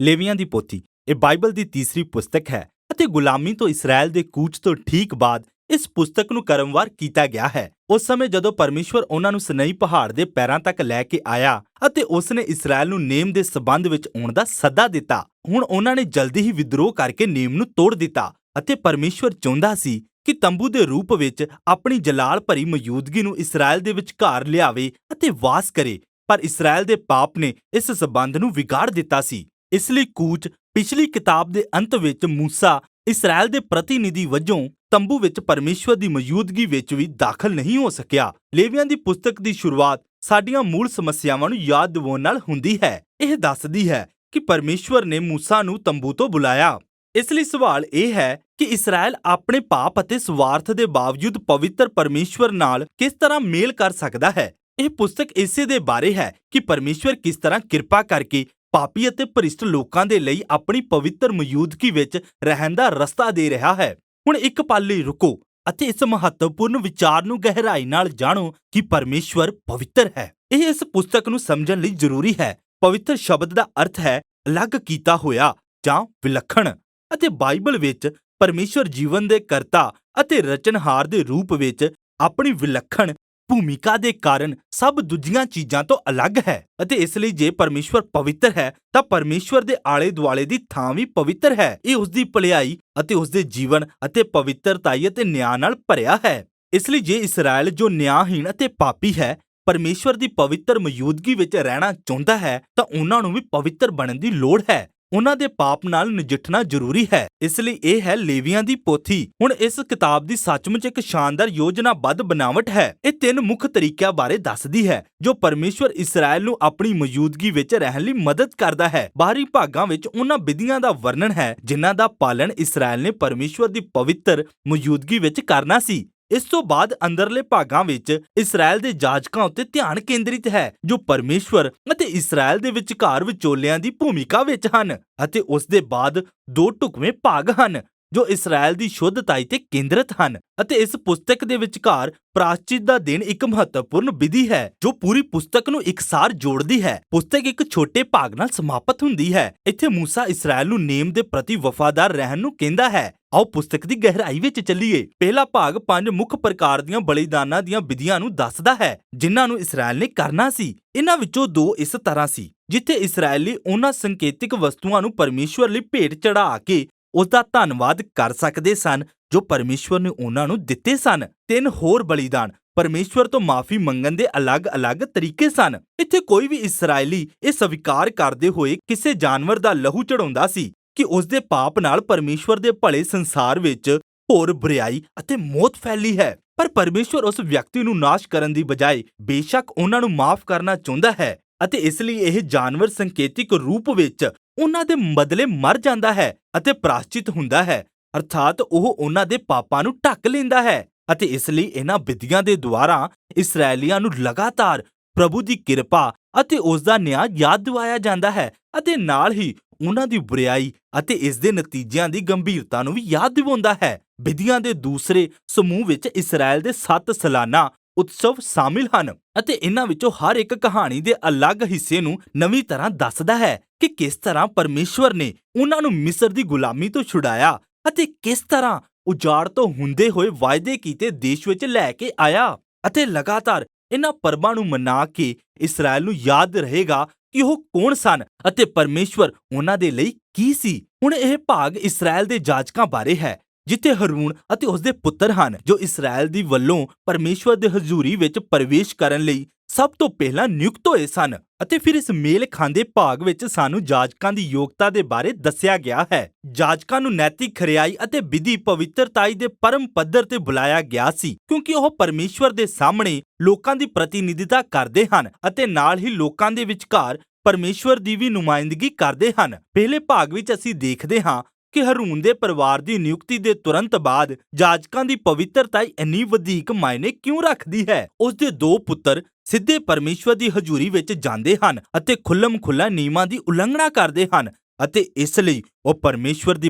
ਲੇਵੀਆਂ ਦੀ ਪੋਥੀ ਇਹ ਬਾਈਬਲ ਦੀ ਤੀਸਰੀ ਪੁਸਤਕ ਹੈ ਅਤੇ ਗੁਲਾਮੀ ਤੋਂ ਇਸਰਾਇਲ ਦੇ ਕੂਚ ਤੋਂ ਠੀਕ ਬਾਅਦ ਇਸ ਪੁਸਤਕ ਨੂੰ ਕਰਮਵਾਰ ਕੀਤਾ ਗਿਆ ਹੈ। ਉਸ ਸਮੇਂ ਜਦੋਂ ਪਰਮੇਸ਼ਵਰ ਉਹਨਾਂ ਨੂੰ ਸਨਈ ਪਹਾੜ ਦੇ ਪੈਰਾਂ ਤੱਕ ਲੈ ਕੇ ਆਇਆ ਅਤੇ ਉਸ ਨੇ ਇਸਰਾਇਲ ਨੂੰ ਨੇਮ ਦੇ ਸਬੰਧ ਵਿੱਚ ਆਉਣ ਦਾ ਸੱਦਾ ਦਿੱਤਾ। ਹੁਣ ਉਹਨਾਂ ਨੇ ਜਲਦੀ ਹੀ ਵਿਦਰੋਹ ਕਰਕੇ ਨੇਮ ਨੂੰ ਤੋੜ ਦਿੱਤਾ ਅਤੇ ਪਰਮੇਸ਼ਵਰ ਚਾਹੁੰਦਾ ਸੀ ਕਿ ਤੰਬੂ ਦੇ ਰੂਪ ਵਿੱਚ ਆਪਣੀ ਜਲਾਲ ਭਰੀ ਮੌਜੂਦਗੀ ਨੂੰ ਇਸਰਾਇਲ ਦੇ ਵਿਚਕਾਰ ਲਿਆਵੇ ਅਤੇ ਵਾਸ ਕਰੇ, ਪਰ ਇਸਰਾਇਲ ਦੇ ਪਾਪ ਨੇ ਇਸ ਸਬੰਧ ਨੂੰ ਵਿਗਾੜ ਦਿੱਤਾ ਸੀ। ਇਸ ਲਈ ਕੂਚ ਪਿਛਲੀ ਕਿਤਾਬ ਦੇ ਅੰਤ ਵਿੱਚ ਮੂਸਾ ਇਸਰਾਇਲ ਦੇ ਪ੍ਰਤੀਨਿਧੀ ਵਜੋਂ ਤੰਬੂ ਵਿੱਚ ਪਰਮੇਸ਼ਵਰ ਦੀ ਮੌਜੂਦਗੀ ਵਿੱਚ ਵੀ ਦਾਖਲ ਨਹੀਂ ਹੋ ਸਕਿਆ। ਲੇਵੀਆਂ ਦੀ ਪੁਸਤਕ ਦੀ ਸ਼ੁਰੂਆਤ ਸਾਡੀਆਂ ਮੂਲ ਸਮੱਸਿਆਵਾਂ ਨੂੰ ਯਾਦ ਦਿਵਾਉਣ ਨਾਲ ਹੁੰਦੀ ਹੈ। ਇਹ ਦੱਸਦੀ ਹੈ ਕਿ ਪਰਮੇਸ਼ਵਰ ਨੇ ਮੂਸਾ ਨੂੰ ਤੰਬੂ ਤੋਂ ਬੁਲਾਇਆ। ਇਸ ਲਈ ਸਵਾਲ ਇਹ ਹੈ ਕਿ ਇਸਰਾਇਲ ਆਪਣੇ ਪਾਪ ਅਤੇ ਸਵਾਰਥ ਦੇ ਬਾਵਜੂਦ ਪਵਿੱਤਰ ਪਰਮੇਸ਼ਵਰ ਨਾਲ ਕਿਸ ਤਰ੍ਹਾਂ ਮੇਲ ਕਰ ਸਕਦਾ ਹੈ। ਇਹ ਪੁਸਤਕ ਇਸੇ ਦੇ ਬਾਰੇ ਹੈ ਕਿ ਪਰਮੇਸ਼ਵਰ ਕਿਸ ਤਰ੍ਹਾਂ ਕਿਰਪਾ ਕਰਕੇ ਪਾਪੀ ਅਤੇ ਭ੍ਰਿਸ਼ਟ ਲੋਕਾਂ ਦੇ ਲਈ ਆਪਣੀ ਪਵਿੱਤਰ ਮੌਜੂਦਗੀ ਵਿੱਚ ਰਹਿਣ ਦਾ ਰਸਤਾ ਦੇ ਰਿਹਾ ਹੈ। ਹੁਣ ਇੱਕ ਪਲ ਲਈ ਰੁਕੋ ਅਤੇ ਇਸ ਮਹੱਤਵਪੂਰਨ ਵਿਚਾਰ ਨੂੰ ਗਹਿਰਾਈ ਨਾਲ ਜਾਣੋ ਕਿ ਪਰਮੇਸ਼ਵਰ ਪਵਿੱਤਰ ਹੈ। ਇਹ ਇਸ ਪੁਸਤਕ ਨੂੰ ਸਮਝਣ ਲਈ ਜ਼ਰੂਰੀ ਹੈ। ਪਵਿੱਤਰ ਸ਼ਬਦ ਦਾ ਅਰਥ ਹੈ ਅਲੱਗ ਕੀਤਾ ਹੋਇਆ ਜਾਂ ਵਿਲੱਖਣ, ਅਤੇ ਬਾਈਬਲ ਵਿੱਚ ਪਰਮੇਸ਼ਵਰ ਜੀਵਨ ਦੇ ਕਰਤਾ ਅਤੇ ਰਚਨਹਾਰ ਦੇ ਰੂਪ ਵਿੱਚ ਆਪਣੀ ਵਿਲੱਖਣ ਭੂਮਿਕਾ ਦੇ ਕਾਰਨ ਸਭ ਦੂਜੀਆਂ ਚੀਜ਼ਾਂ ਤੋਂ ਅਲੱਗ ਹੈ। ਅਤੇ ਇਸ ਲਈ ਜੇ ਪਰਮੇਸ਼ਵਰ ਪਵਿੱਤਰ ਹੈ ਤਾਂ ਪਰਮੇਸ਼ਵਰ ਦੇ ਆਲੇ ਦੁਆਲੇ ਦੀ ਥਾਂ ਵੀ ਪਵਿੱਤਰ ਹੈ। ਇਹ ਉਸ ਦੀ ਭਲਾਈ ਅਤੇ ਉਸ ਦੇ ਜੀਵਨ ਅਤੇ ਪਵਿੱਤਰਤਾਈ ਅਤੇ ਨਿਆਂ ਨਾਲ ਭਰਿਆ ਹੈ। ਇਸ ਲਈ ਜੇ ਇਸਰਾਇਲ ਜੋ ਨਿਆਂਹੀਣ ਅਤੇ ਪਾਪੀ ਹੈ ਪਰਮੇਸ਼ਵਰ ਦੀ ਪਵਿੱਤਰ ਮੌਜੂਦਗੀ ਵਿੱਚ ਰਹਿਣਾ ਚਾਹੁੰਦਾ ਹੈ ਤਾਂ ਉਹਨਾਂ ਨੂੰ ਵੀ ਪਵਿੱਤਰ ਬਣਨ ਦੀ ਲੋੜ ਹੈ। ਉਹਨਾਂ ਦੇ ਪਾਪ ਨਾਲ ਨਜਿੱਠਣਾ ਜ਼ਰੂਰੀ ਹੈ। ਇਸ ਲਈ ਇਹ ਹੈ ਲੇਵੀਆਂ ਦੀ ਪੋਥੀ। ਹੁਣ ਇਸ ਕਿਤਾਬ ਦੀ ਸੱਚਮੁੱਚ ਇੱਕ ਸ਼ਾਨਦਾਰ ਯੋਜਨਾਬੱਧ ਬਣਾਵਟ ਹੈ। ਇਹ 3 ਮੁੱਖ ਤਰੀਕਿਆਂ ਬਾਰੇ ਦੱਸਦੀ ਹੈ ਜੋ ਪਰਮੇਸ਼ਵਰ ਇਸਰਾਇਲ ਨੂੰ ਆਪਣੀ ਮੌਜੂਦਗੀ ਵਿੱਚ ਰਹਿਣ ਲਈ ਮਦਦ ਕਰਦਾ ਹੈ। ਬਾਹਰੀ ਭਾਗਾਂ ਵਿੱਚ ਉਹਨਾਂ ਵਿਧੀਆਂ ਦਾ ਵਰਣਨ ਹੈ ਜਿਨ੍ਹਾਂ ਦਾ ਪਾਲਣ ਇਸਰਾਇਲ ਨੇ ਪਰਮੇਸ਼ਵਰ ਦੀ ਪਵਿੱਤਰ ਮੌਜੂਦਗੀ ਵਿੱਚ ਕਰਨਾ ਸੀ। ਇਸ ਤੋਂ ਬਾਅਦ ਅੰਦਰਲੇ ਭਾਗਾਂ ਵਿੱਚ ਇਸਰਾਇਲ ਦੇ ਜਾਜਕਾਂ ਉੱਤੇ ਧਿਆਨ ਕੇਂਦਰਿਤ ਹੈ ਜੋ ਪਰਮੇਸ਼ਵਰ ਅਤੇ ਇਸਰਾਇਲ ਦੇ ਵਿਚਕਾਰ ਵਿਚੋਲਿਆਂ ਦੀ ਭੂਮਿਕਾ ਵਿੱਚ ਹਨ। ਅਤੇ ਉਸ ਦੇ ਬਾਅਦ 2 ਢੁਕਵੇਂ ਭਾਗ ਹਨ ਜੋ ਇਸਰਾਇਲ ਦੀ ਸ਼ੁੱਧਤਾਈ ਤੇ ਕੇਂਦਰਿਤ ਹਨ। ਅਤੇ ਇਸ ਪੁਸਤਕ ਦੇ ਵਿਚਕਾਰ ਪ੍ਰਾਸ਼ਚਿਤ ਦਾ ਦਿਨ ਇੱਕ ਮਹੱਤਵਪੂਰਨ ਵਿਧੀ ਹੈ ਜੋ ਪੂਰੀ ਪੁਸਤਕ ਨੂੰ ਇਕਸਾਰ ਜੋੜਦੀ ਹੈ। ਪੁਸਤਕ ਇੱਕ ਛੋਟੇ ਭਾਗ ਨਾਲ ਸਮਾਪਤ ਹੁੰਦੀ ਹੈ। ਇੱਥੇ ਮੂਸਾ ਇਸਰਾਇਲ ਨੂੰ ਨੇਮ ਦੇ ਪ੍ਰਤੀ ਵਫਾਦਾਰ ਰਹਿਣ ਨੂੰ ਕਹਿੰਦਾ ਹੈ। ਆਓ ਪੁਸਤਕ ਦੀ ਗਹਿਰਾਈ ਵਿੱਚ ਚੱਲੀਏ। ਪਹਿਲਾ ਭਾਗ 5 ਮੁੱਖ ਪ੍ਰਕਾਰ ਦੀਆਂ ਬਲੀਦਾਨਾਂ ਦੀਆਂ ਵਿਧੀਆਂ ਨੂੰ ਦੱਸਦਾ ਹੈ ਜਿਨ੍ਹਾਂ ਨੂੰ ਇਸਰਾਇਲ ਨੇ ਕਰਨਾ ਸੀ। ਇਹਨਾਂ ਵਿੱਚੋਂ 2 ਇਸ ਤਰ੍ਹਾਂ ਸੀ ਜਿੱਥੇ ਇਸਰਾਇਲੀ ਉਹਨਾਂ ਸੰਕੇਤਿਕ ਵਸਤੂਆਂ ਨੂੰ ਪਰਮੇਸ਼ਵਰ ਲਈ ਭੇਟ ਚੜ੍ਹਾ ਕੇ ਉਸ ਦਾ ਧੰਨਵਾਦ ਕਰ ਸਕਦੇ ਸਨ ਜੋ ਪਰਮੇਸ਼ਵਰ ਨੇ ਉਹਨਾਂ ਨੂੰ ਦਿੱਤੇ ਸਨ। 3 ਹੋਰ ਬਲੀਦਾਨ ਪਰਮੇਸ਼ਵਰ ਤੋਂ ਮਾਫੀ ਮੰਗਣ ਦੇ ਅਲੱਗ-ਅਲੱਗ ਤਰੀਕੇ ਸਨ। ਇੱਥੇ ਕੋਈ ਵੀ ਇਸਰਾਇਲੀ ਇਹ ਸਵੀਕਾਰ ਕਰਦੇ ਹੋਏ ਕਿਸੇ ਜਾਨਵਰ ਦਾ ਲਹੂ ਚੜਾਉਂਦਾ ਸੀ ਕਿ ਉਸ ਦੇ ਪਾਪ ਨਾਲ ਪਰਮੇਸ਼ਵਰ ਦੇ ਭਲੇ ਸੰਸਾਰ ਵਿੱਚ ਹੋਰ ਬੁਰਾਈ ਅਤੇ ਮੌਤ ਫੈਲੀ ਹੈ। ਪਰ ਪਰਮੇਸ਼ਵਰ ਉਸ ਵਿਅਕਤੀ ਨੂੰ ਨਾਸ਼ ਕਰਨ ਦੀ ਬਜਾਏ ਬੇਸ਼ੱਕ ਉਹਨਾਂ ਨੂੰ ਮਾਫ ਕਰਨਾ ਚਾਹੁੰਦਾ ਹੈ ਅਤੇ ਇਸ ਲਈ ਇਹ ਜਾਨਵਰ ਸੰਕੇਤਿਕ ਰੂਪ ਵਿੱਚ ਉਹਨਾਂ ਦੇ ਬਦਲੇ ਮਰ ਜਾਂਦਾ ਹੈ ਅਤੇ ਪ੍ਰਾਸ਼ਚਿਤ ਹੁੰਦਾ ਹੈ, ਅਰਥਾਤ ਉਹ ਉਹਨਾਂ ਦੇ ਪਾਪਾਂ ਨੂੰ ਢੱਕ ਲੈਂਦਾ ਹੈ। ਅਤੇ ਇਸ ਲਈ ਇਹਨਾਂ ਵਿਧੀਆਂ ਦੇ ਦੁਆਰਾ ਇਸਰਾਇਲੀਆਂ ਨੂੰ ਲਗਾਤਾਰ ਪ੍ਰਭੂ ਦੀ ਕਿਰਪਾ ਅਤੇ ਉਸ ਦਾ ਨਿਆਂ ਯਾਦ ਦਿਵਾਇਆ ਜਾਂਦਾ ਹੈ ਅਤੇ ਨਾਲ ਹੀ ਉਹਨਾਂ ਦੀ ਬੁਰਾਈ ਅਤੇ ਇਸ ਦੇ ਨਤੀਜਿਆਂ ਦੀ ਗੰਭੀਰਤਾ ਨੂੰ ਵੀ ਯਾਦ ਦਿਵਾਉਂਦਾ ਹੈ। ਵਿਧੀਆਂ ਦੇ ਦੂਸਰੇ ਸਮੂਹ ਵਿੱਚ ਇਸਰਾਇਲ ਦੇ 7 ਸਾਲਾਨਾ ਉਤਸਵ ਸ਼ਾਮਿਲ ਹਨ ਅਤੇ ਇਹਨਾਂ ਵਿੱਚੋਂ ਹਰ ਇੱਕ ਕਹਾਣੀ ਦੇ ਅਲੱਗ ਹਿੱਸੇ ਨੂੰ ਨਵੀਂ ਤਰ੍ਹਾਂ ਦੱਸਦਾ ਹੈ ਕਿ ਕਿਸ ਤਰ੍ਹਾਂ ਪਰਮੇਸ਼ਵਰ ਨੇ ਉਹਨਾਂ ਨੂੰ ਮਿਸਰ ਦੀ ਗੁਲਾਮੀ ਤੋਂ ਛੁਡਾਇਆ ਅਤੇ ਕਿਸ ਤਰ੍ਹਾਂ ਉਜਾੜ ਤੋਂ ਹੁੰਦੇ ਹੋਏ ਵਾਅਦੇ ਕੀਤੇ ਦੇਸ਼ ਵਿੱਚ ਲੈ ਕੇ ਆਇਆ। ਅਤੇ ਲਗਾਤਾਰ ਇਹਨਾਂ ਪਰਬਾਂ ਨੂੰ ਮਨਾ ਕੇ ਇਸਰਾਇਲ ਨੂੰ ਯਾਦ ਰਹੇਗਾ ਕਿ ਉਹ ਕੌਣ ਸਨ ਅਤੇ ਪਰਮੇਸ਼ਵਰ ਉਹਨਾਂ ਦੇ ਲਈ ਕੀ ਸੀ। ਹੁਣ ਇਹ ਭਾਗ ਇਸਰਾਇਲ ਦੇ ਜਾਜਕਾਂ ਬਾਰੇ ਹੈ ਜਿੱਥੇ ਹਰੂਨ ਅਤੇ ਉਸ ਦੇ ਪੁੱਤਰ ਹਨ ਜੋ ਇਸਰਾਇਲ ਦੀ ਵੱਲੋਂ ਪਰਮੇਸ਼ਵਰ ਦੇ ਹਜ਼ੂਰੀ ਵਿੱਚ ਪ੍ਰਵੇਸ਼ ਕਰਨ ਲਈ ਸਭ ਤੋਂ ਪਹਿਲਾਂ ਨਿਯੁਕਤ ਹੋਏ ਸਨ। ਅਤੇ ਫਿਰ ਇਸ ਮੇਲ ਖਾਂਦੇ ਭਾਗ ਵਿੱਚ ਸਾਨੂੰ ਜਾਜਕਾਂ ਦੀ ਯੋਗਤਾ ਦੇ ਬਾਰੇ ਦੱਸਿਆ ਗਿਆ ਹੈ। ਜਾਜਕਾਂ ਨੂੰ ਨੈਤਿਕ ਖਰਿਆਈ ਅਤੇ ਵਿਧੀ ਪਵਿੱਤਰਤਾਈ ਦੇ ਪਰਮ ਪੱਧਰ ਤੇ ਬੁਲਾਇਆ ਗਿਆ ਸੀ ਕਿਉਂਕਿ ਉਹ ਪਰਮੇਸ਼ਵਰ ਦੇ ਸਾਹਮਣੇ ਲੋਕਾਂ ਦੀ ਪ੍ਰਤੀਨਿਧਤਾ ਕਰਦੇ ਹਨ ਅਤੇ ਨਾਲ ਹੀ ਲੋਕਾਂ ਦੇ ਵਿਚਕਾਰ ਪਰਮੇਸ਼ਵਰ ਦੀ ਵੀ ਨੁਮਾਇੰਦਗੀ ਕਰਦੇ ਹਨ। ਪਹਿਲੇ ਭਾਗ ਵਿੱਚ ਅਸੀਂ ਦੇਖਦੇ ਹਾਂ ਕਿ ਹਰੂਨ ਦੇ ਪਰਿਵਾਰ ਦੀ ਨਿਯੁਕਤੀ ਦੇ ਤੁਰੰਤ ਬਾਅਦ ਜਾਜਕਾਂ ਦੀ ਪਵਿੱਤਰਤਾ ਇੰਨੀ ਵਧੇਰੇ ਮਾਇਨੇ ਕਿਉਂ ਰੱਖਦੀ ਹੈ। ਉਸ ਦੇ 2 ਪੁੱਤਰ ਸਿੱਧੇ ਪਰਮੇਸ਼ਵਰ ਦੀ ਹਜ਼ੂਰੀ ਵਿੱਚ ਜਾਂਦੇ ਹਨ ਅਤੇ ਖੁੱਲ੍ਹਮ-ਖੁੱਲ੍ਹਾ ਨਿਯਮਾਂ ਦੀ ਉਲੰਘਣਾ ਕਰਦੇ ਹਨ ਅਤੇ ਇਸ ਲਈ ਉਹ ਪਰਮੇਸ਼ਵਰ ਦੀ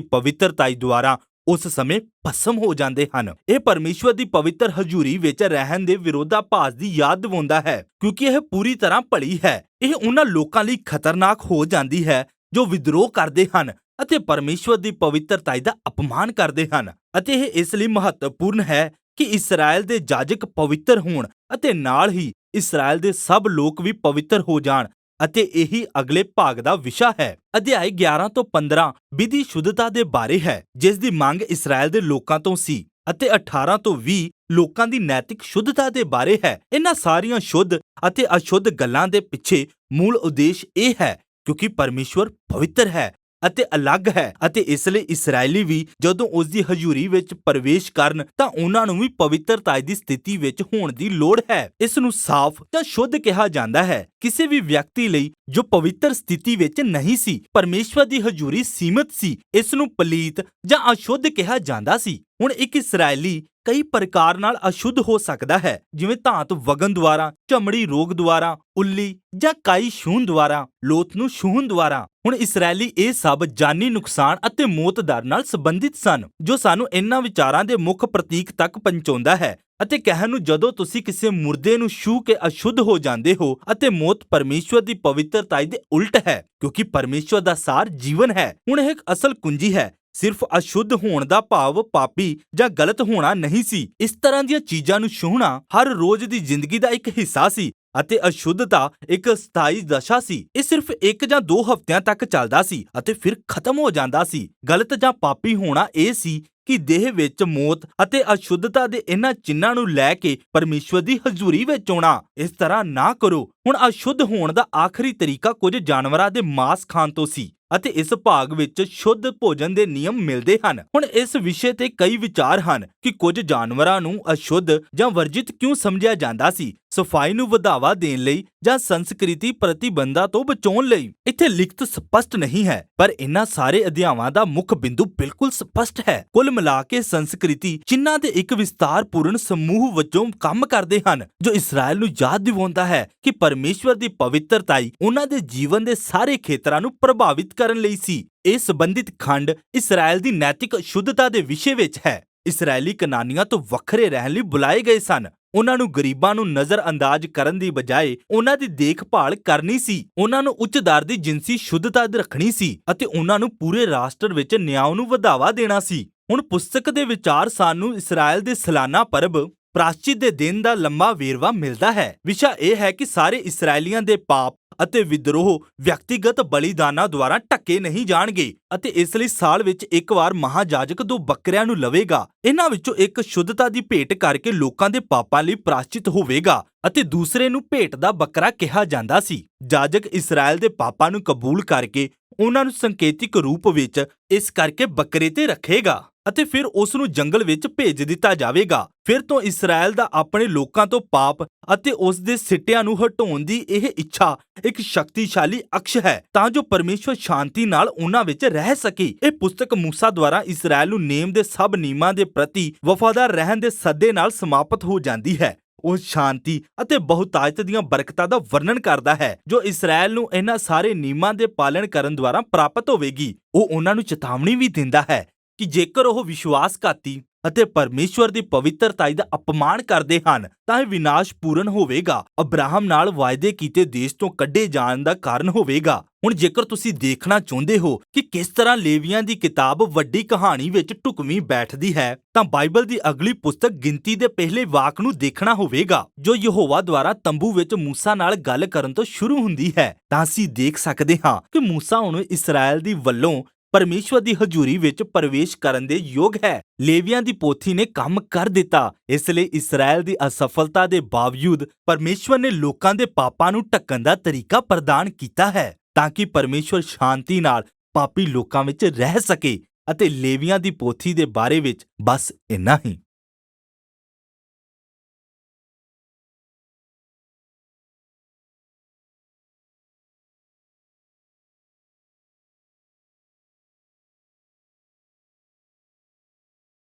ਪਵਿੱਤਰਤਾ ਦੁਆਰਾ ਉਸ ਸਮੇਂ ਭਸਮ ਹੋ ਜਾਂਦੇ ਹਨ। ਇਹ ਪਰਮੇਸ਼ਵਰ ਦੀ ਪਵਿੱਤਰ ਹਜ਼ੂਰੀ ਵਿੱਚ ਰਹਿਣ ਦੇ ਵਿਰੋਧਾਭਾਸ ਦੀ ਯਾਦ ਦਿਵਾਉਂਦਾ ਹੈ ਕਿਉਂਕਿ ਇਹ ਪੂਰੀ ਤਰ੍ਹਾਂ ਭਲੀ ਹੈ। ਇਹ ਉਹਨਾਂ ਲੋਕਾਂ ਲਈ ਖਤਰਨਾਕ ਹੋ ਜਾਂਦੀ ਹੈ ਜੋ ਵਿਦਰੋਹ ਕਰਦੇ ਹਨ ਅਤੇ ਪਰਮੇਸ਼ਵਰ ਦੀ ਪਵਿੱਤਰਤਾ ਦਾ ਅਪਮਾਨ ਕਰਦੇ ਹਨ। ਅਤੇ ਇਹ ਇਸ ਲਈ ਮਹੱਤਵਪੂਰਨ ਹੈ ਕਿ ਇਸਰਾਇਲ ਦੇ ਜਾਜਕ ਪਵਿੱਤਰ ਹੋਣ ਅਤੇ ਨਾਲ ਹੀ ਇਸਰਾਇਲ ਦੇ ਸਭ ਲੋਕ ਵੀ ਪਵਿੱਤਰ ਹੋ ਜਾਣ। ਅਤੇ ਇਹੀ ਅਗਲੇ ਭਾਗ ਦਾ ਵਿਸ਼ਾ ਹੈ। ਅਧਿਆਇ 11 ਤੋਂ 15 ਵਿਧੀ ਸ਼ੁੱਧਤਾ ਦੇ ਬਾਰੇ ਹੈ, ਜਿਸ ਦੀ ਮੰਗ ਇਸਰਾਇਲ ਦੇ ਲੋਕਾਂ ਤੋਂ ਸੀ, ਅਤੇ 18 ਤੋਂ 20 ਲੋਕਾਂ ਦੀ ਨੈਤਿਕ ਸ਼ੁੱਧਤਾ ਦੇ ਬਾਰੇ ਹੈ। ਇਹਨਾਂ ਸਾਰੀਆਂ ਸ਼ੁੱਧ ਅਤੇ ਅਸ਼ੁੱਧ ਗੱਲਾਂ ਦੇ ਪਿੱਛੇ ਮੂਲ ਉਦੇਸ਼ ਇਹ ਹੈ ਕਿਉਂਕਿ ਪਰਮੇਸ਼ਵਰ ਪਵਿੱਤਰ ਹੈ ਅਤੇ ਅਲੱਗ ਹੈ, ਅਤੇ ਇਸ ਲਈ ਇਸਰਾਇਲੀ ਵੀ ਜਦੋਂ ਉਸ ਦੀ ਹਜ਼ੂਰੀ ਵਿੱਚ ਪ੍ਰਵੇਸ਼ ਕਰਨ ਤਾਂ ਉਹਨਾਂ ਨੂੰ ਵੀ ਪਵਿੱਤਰਤਾ ਦੀ ਸਥਿਤੀ ਵਿੱਚ ਹੋਣ ਦੀ ਲੋੜ ਹੈ। ਇਸ ਨੂੰ ਸਾਫ਼ ਜਾਂ ਸ਼ੁੱਧ ਕਿਹਾ ਜਾਂਦਾ ਹੈ ਕਿਸੇ ਵੀ ਵਿਅਕਤੀ ਲਈ ਜੋ ਪਵਿੱਤਰ ਸਥਿਤੀ ਵਿੱਚ ਨਹੀਂ ਸੀ। ਪਰਮੇਸ਼ਵਰ ਦੀ ਹਜ਼ੂਰੀ ਸੀਮਿਤ ਸੀ, ਇਸ ਨੂੰ ਪਲੀਤ ਜਾਂ ਅਸ਼ੁੱਧ ਕਿਹਾ ਜਾਂਦਾ ਸੀ। ਹੁਣ ਇੱਕ ਇਸਰਾਇਲੀ ਕਈ ਪ੍ਰਕਾਰ ਨਾਲ ਅਸ਼ੁੱਧ ਹੋ ਸਕਦਾ ਹੈ, ਜਿਵੇਂ ਧਾਤ ਵਗਣ ਦੁਆਰਾ, ਚਮੜੀ ਰੋਗ ਦੁਆਰਾ, ਉੱਲੀ ਜਾਂ ਕਾਈ ਛੂਹਣ ਦੁਆਰਾ, ਲੋਥ ਨੂੰ ਛੂਹਣ ਦੁਆਰਾ। ਹੁਣ ਇਸਰਾਇਲੀ ਇਹ ਸਭ ਜਾਨੀ ਨੁਕਸਾਨ ਅਤੇ ਮੌਤ ਦਰ ਨਾਲ ਸੰਬੰਧਿਤ ਸਨ, ਜੋ ਸਾਨੂੰ ਇਹਨਾਂ ਵਿਚਾਰਾਂ ਦੇ ਮੁੱਖ ਪ੍ਰਤੀਕ ਤੱਕ ਪਹੁੰਚਾਉਂਦਾ ਹੈ। ਅਤੇ ਕਹਿਣ ਨੂੰ ਜਦੋਂ ਤੁਸੀਂ ਕਿਸੇ ਮੁਰਦੇ ਨੂੰ ਛੂਹ ਕੇ ਅਸ਼ੁੱਧ ਹੋ ਜਾਂਦੇ ਹੋ ਅਤੇ ਮੌਤ ਪਰਮੇਸ਼ਵਰ ਦੀ ਪਵਿੱਤਰਤਾ ਦੇ ਉਲਟ ਹੈ, ਕਿਉਂਕਿ ਪਰਮੇਸ਼ਵਰ ਦਾ ਸਾਰ ਜੀਵਨ ਹੈ। ਹੁਣ ਇਹ ਇੱਕ ਅਸਲ ਕੁੰਜੀ ਹੈ। ਸਿਰਫ ਅਸ਼ੁੱਧ ਹੋਣ ਦਾ ਭਾਵ ਪਾਪੀ ਜਾਂ ਗਲਤ ਹੋਣਾ ਨਹੀਂ ਸੀ। ਇਸ ਤਰ੍ਹਾਂ ਦੀਆਂ ਚੀਜ਼ਾਂ ਨੂੰ ਛੂਹਣਾ ਹਰ ਰੋਜ਼ ਦੀ ਜ਼ਿੰਦਗੀ ਦਾ ਇੱਕ ਹਿੱਸਾ ਸੀ ਅਤੇ ਅਸ਼ੁੱਧਤਾ ਇੱਕ ਸਥਾਈ ਦਸ਼ਾ ਸੀ। ਇਹ ਸਿਰਫ 1 ਜਾਂ 2 ਹਫ਼ਤਿਆਂ ਤੱਕ ਚੱਲਦਾ ਸੀ ਅਤੇ ਫਿਰ ਖਤਮ ਹੋ ਜਾਂਦਾ ਸੀ। ਗਲਤ ਜਾਂ ਪਾਪੀ ਹੋਣਾ ਇਹ ਸੀ ਕਿ ਦੇਹ ਵਿੱਚ ਮੌਤ ਅਤੇ ਅਸ਼ੁੱਧਤਾ ਦੇ ਇਹਨਾਂ ਚਿੰਨ੍ਹਾਂ ਨੂੰ ਲੈ ਕੇ ਪਰਮੇਸ਼ਵਰ ਦੀ ਹਜ਼ੂਰੀ ਵਿੱਚ ਆਉਣਾ। ਇਸ ਤਰ੍ਹਾਂ ਨਾ ਕਰੋ। ਹੁਣ ਅਸ਼ੁੱਧ ਹੋਣ ਦਾ ਆਖਰੀ ਤਰੀਕਾ ਕੁਝ ਜਾਨਵਰਾਂ ਦੇ ਮਾਂਸ ਖਾਣ ਤੋਂ ਸੀ, ਅਤੇ ਇਸ ਭਾਗ ਵਿੱਚ ਸ਼ੁੱਧ ਭੋਜਨ ਦੇ ਨਿਯਮ ਮਿਲਦੇ ਹਨ। ਹੁਣ ਇਸ ਵਿਸ਼ੇ ਤੇ ਕਈ ਵਿਚਾਰ ਹਨ ਕਿ ਕੁਝ ਜਾਨਵਰਾਂ ਨੂੰ ਅਸ਼ੁੱਧ ਜਾਂ ਵਰਜਿਤ ਕਿਉਂ ਸਮਝਿਆ ਜਾਂਦਾ ਸੀ, ਸਫਾਈ ਨੂੰ ਵਧਾਵਾ ਦੇਣ ਲਈ ਜਾਂ ਸੰਸਕ੍ਰਿਤੀ ਪ੍ਰਤੀਬੰਧਾਂ ਤੋਂ ਬਚਾਉਣ ਲਈ। ਇੱਥੇ ਲਿਖਤ ਸਪਸ਼ਟ ਨਹੀਂ ਹੈ, ਪਰ ਇਹਨਾਂ ਸਾਰੇ ਅਧਿਆਵਾਂ ਦਾ ਮੁੱਖ ਬਿੰਦੂ ਬਿਲਕੁਲ ਸਪਸ਼ਟ ਹੈ। ਕੁੱਲ ਮਿਲਾ ਕੇ ਸੰਸਕ੍ਰਿਤੀ ਚਿੰਨ੍ਹਾਂ ਦੇ ਇੱਕ ਵਿਸਤਾਰਪੂਰਨ ਸਮੂਹ ਵਜੋਂ ਕੰਮ ਕਰਦੇ ਹਨ, ਜੋ ਇਸਰਾਇਲ ਨੂੰ ਯਾਦ ਦਿਵਾਉਂਦਾ ਹੈ ਕਿ ਪਰਮੇਸ਼ਵਰ ਦੀ ਪਵਿੱਤਰਤਾ ਉਹਨਾਂ ਦੇ ਜੀਵਨ ਦੇ ਸਾਰੇ ਖੇਤਰਾਂ ਨੂੰ ਪ੍ਰਭਾਵਿਤ ਕਰਨ ਲਈ ਸੀ। ਇਹ ਸੰਬੰਧਿਤ ਖੰਡ ਇਸਰਾਇਲ ਦੀ ਨੈਤਿਕ ਸ਼ੁੱਧਤਾ ਦੇ ਵਿਸ਼ੇ ਵਿੱਚ ਹੈ। ਇਸਰਾਇਲੀ ਕਨਾਨੀਆਂ ਤੋਂ ਵੱਖਰੇ ਰਹਿਣ ਲਈ ਬੁਲਾਏ ਗਏ ਸਨ। ਉਹਨਾਂ ਨੂੰ ਗਰੀਬਾਂ ਨੂੰ ਨਜ਼ਰਅੰਦਾਜ਼ ਕਰਨ ਦੀ ਬਜਾਏ ਉਹਨਾਂ ਦੀ ਦੇਖਭਾਲ ਕਰਨੀ ਸੀ। ਉਹਨਾਂ ਨੂੰ ਉੱਚ ਦਰ ਦੀ ਜਿਨਸੀ ਸ਼ੁੱਧਤਾ ਰੱਖਣੀ ਸੀ ਅਤੇ ਉਹਨਾਂ ਨੂੰ ਪੂਰੇ ਰਾਸ਼ਟਰ ਵਿੱਚ ਨਿਆਂ ਨੂੰ ਵਧਾਵਾ ਦੇਣਾ ਸੀ। ਹੁਣ ਪੁਸਤਕ ਦੇ ਵਿਚਾਰ ਸਾਨੂੰ ਇਸਰਾਇਲ ਦੇ ਸਾਲਾਨਾ ਪਰਬ ਪ੍ਰਾਸ਼ਚਿਤ ਦੇ ਦਿਨ ਦਾ ਲੰਮਾ ਵੇਰਵਾ ਮਿਲਦਾ ਹੈ। ਵਿਸ਼ਾ ਇਹ ਹੈ ਕਿ ਸਾਰੇ ਇਸਰਾਇਲੀਆਂ ਦੇ ਪਾਪ ਅਤੇ ਵਿਦਰੋਹ ਵਿਅਕਤੀਗਤ ਬਲੀਦਾਨਾਂ ਦੁਆਰਾ ਢੱਕੇ ਨਹੀਂ ਜਾਣਗੇ, ਅਤੇ ਇਸ ਲਈ ਸਾਲ ਵਿੱਚ ਇੱਕ ਵਾਰ ਮਹਾਜਾਜਕ 2 ਬੱਕਰਿਆਂ ਨੂੰ ਲਵੇਗਾ। ਇਹਨਾਂ ਵਿੱਚੋਂ ਇੱਕ ਸ਼ੁੱਧਤਾ ਦੀ ਭੇਟ ਕਰਕੇ ਲੋਕਾਂ ਦੇ ਪਾਪਾਂ ਲਈ ਪ੍ਰਾਸ਼ਚਿਤ ਹੋਵੇਗਾ ਅਤੇ ਦੂਸਰੇ ਨੂੰ ਭੇਟ ਦਾ ਬੱਕਰਾ ਕਿਹਾ ਜਾਂਦਾ ਸੀ। ਜਾਜਕ ਇਸਰਾਇਲ ਦੇ ਪਾਪਾਂ ਨੂੰ ਕਬੂਲ ਕਰਕੇ ਉਹਨਾਂ ਨੂੰ ਸੰਕੇਤਿਕ ਰੂਪ ਵਿੱਚ ਇਸ ਕਰਕੇ ਬੱਕਰੇ ਤੇ ਰੱਖੇਗਾ ਅਤੇ ਫਿਰ ਉਸ ਨੂੰ ਜੰਗਲ ਵਿੱਚ ਭੇਜ ਦਿੱਤਾ ਜਾਵੇਗਾ। ਫਿਰ ਤੋਂ ਇਸਰਾਇਲ ਦਾ ਆਪਣੇ ਲੋਕਾਂ ਤੋਂ ਪਾਪ ਅਤੇ ਉਸ ਦੇ ਸਿੱਟਿਆਂ ਨੂੰ ਹਟਾਉਣ ਦੀ ਇਹ ਇੱਛਾ ਇੱਕ ਸ਼ਕਤੀਸ਼ਾਲੀ ਅਕਸ਼ ਹੈ, ਤਾਂ ਜੋ ਪਰਮੇਸ਼ਵਰ ਸ਼ਾਂਤੀ ਨਾਲ ਉਹਨਾਂ ਵਿੱਚ ਰਹਿ ਸਕੇ। ਇਹ ਪੁਸਤਕ ਮੂਸਾ ਦੁਆਰਾ ਇਸਰਾਇਲ ਨੂੰ ਨੇਮ ਦੇ ਸਭ ਨਿਯਮਾਂ ਦੇ ਪ੍ਰਤੀ ਵਫਾਦਾਰ ਰਹਿਣ ਦੇ ਸੱਦੇ ਨਾਲ ਸਮਾਪਤ ਹੋ ਜਾਂਦੀ ਹੈ। ਉਹ ਸ਼ਾਂਤੀ ਅਤੇ ਬਹੁਤਾਇਤ ਦੀਆਂ ਬਰਕਤਾਂ ਦਾ ਵਰਣਨ ਕਰਦਾ ਹੈ ਜੋ ਇਸਰਾਇਲ ਨੂੰ ਇਹਨਾਂ ਸਾਰੇ ਨਿਯਮਾਂ ਦੇ ਪਾਲਣ ਕਰਨ ਦੁਆਰਾ ਪ੍ਰਾਪਤ ਹੋਵੇਗੀ। ਉਹ ਉਹਨਾਂ ਨੂੰ ਚੇਤਾਵਨੀ ਵੀ ਦਿੰਦਾ ਹੈ ਕਿ ਜੇਕਰ ਉਹ ਵਿਸ਼ਵਾਸਘਾਤੀ ਅਤੇ ਪਰਮੇਸ਼ਵਰ ਦੀ ਪਵਿੱਤਰਤਾ ਦਾ ਅਪਮਾਨ ਕਰਦੇ ਹਨ ਤਾਂ ਇਹ ਵਿਨਾਸ਼ਪੂਰਨ ਹੋਵੇਗਾ, ਅਬਰਾਹਮ ਨਾਲ ਵਾਅਦੇ ਕੀਤੇ ਦੇਸ਼ ਤੋਂ ਕੱਢੇ ਜਾਣ ਦਾ ਕਾਰਨ ਹੋਵੇਗਾ। ਹੁਣ ਜੇਕਰ ਤੁਸੀਂ ਦੇਖਣਾ ਚਾਹੁੰਦੇ ਹੋ ਕਿ ਕਿਸ ਤਰ੍ਹਾਂ ਲੇਵੀਆਂ ਦੀ ਕਿਤਾਬ ਵੱਡੀ ਕਹਾਣੀ ਵਿੱਚ ਢੁਕਵੀਂ ਬੈਠਦੀ ਹੈ, ਤਾਂ ਬਾਈਬਲ ਦੀ ਅਗਲੀ ਪੁਸਤਕ ਗਿਣਤੀ ਦੇ ਪਹਿਲੇ ਵਾਕ ਨੂੰ ਦੇਖਣਾ ਹੋਵੇਗਾ, ਜੋ ਯਹੋਵਾ ਦੁਆਰਾ ਤੰਬੂ ਵਿੱਚ ਮੂਸਾ ਨਾਲ ਗੱਲ ਕਰਨ ਤੋਂ ਸ਼ੁਰੂ ਹੁੰਦੀ ਹੈ। ਤਾਂ ਅਸੀਂ ਦੇਖ ਸਕਦੇ ਹਾਂ ਕਿ ਮੂਸਾ ਹੁਣ ਇਸਰਾਇਲ ਦੀ ਵੱਲੋਂ ਪਰਮੇਸ਼ਵਰ ਦੀ ਹਜ਼ੂਰੀ ਵਿੱਚ ਪ੍ਰਵੇਸ਼ ਕਰਨ ਦੇ ਯੋਗ ਹੈ। ਲੇਵੀਆਂ ਦੀ ਪੋਥੀ ਨੇ ਕੰਮ ਕਰ ਦਿੱਤਾ। ਇਸ ਲਈ ਇਸਰਾਇਲ ਦੀ ਅਸਫਲਤਾ ਦੇ ਬਾਵਜੂਦ ਪਰਮੇਸ਼ਵਰ ਨੇ ਲੋਕਾਂ ਦੇ ਪਾਪਾਂ ਨੂੰ ਢੱਕਣ ਦਾ ਤਰੀਕਾ ਪ੍ਰਦਾਨ ਕੀਤਾ ਹੈ, ਤਾਂ ਕਿ ਪਰਮੇਸ਼ਵਰ ਸ਼ਾਂਤੀ ਨਾਲ ਪਾਪੀ ਲੋਕਾਂ ਵਿੱਚ ਰਹਿ ਸਕੇ। ਅਤੇ ਲੇਵੀਆਂ ਦੀ ਪੋਥੀ ਦੇ ਬਾਰੇ ਵਿੱਚ ਬਸ ਇੰਨਾ ਹੀ।